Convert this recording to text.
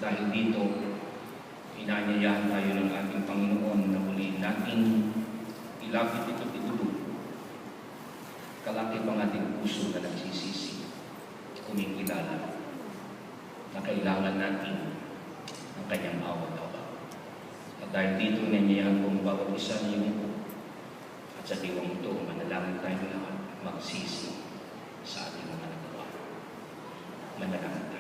Dahil dito, inaanyayahan tayo ng ating Panginoon na muli nating ilapit ito't itulog. Kalakip ang ating puso na nagsisisi, kumikilala na kailangan natin ng kanyang awa-awa. At dahil dito, inaanyayahan kong bawat isa niyong at sa diwang ito, manalangin tayo lahat magsisi sa ating mga nagawa. Manalangin.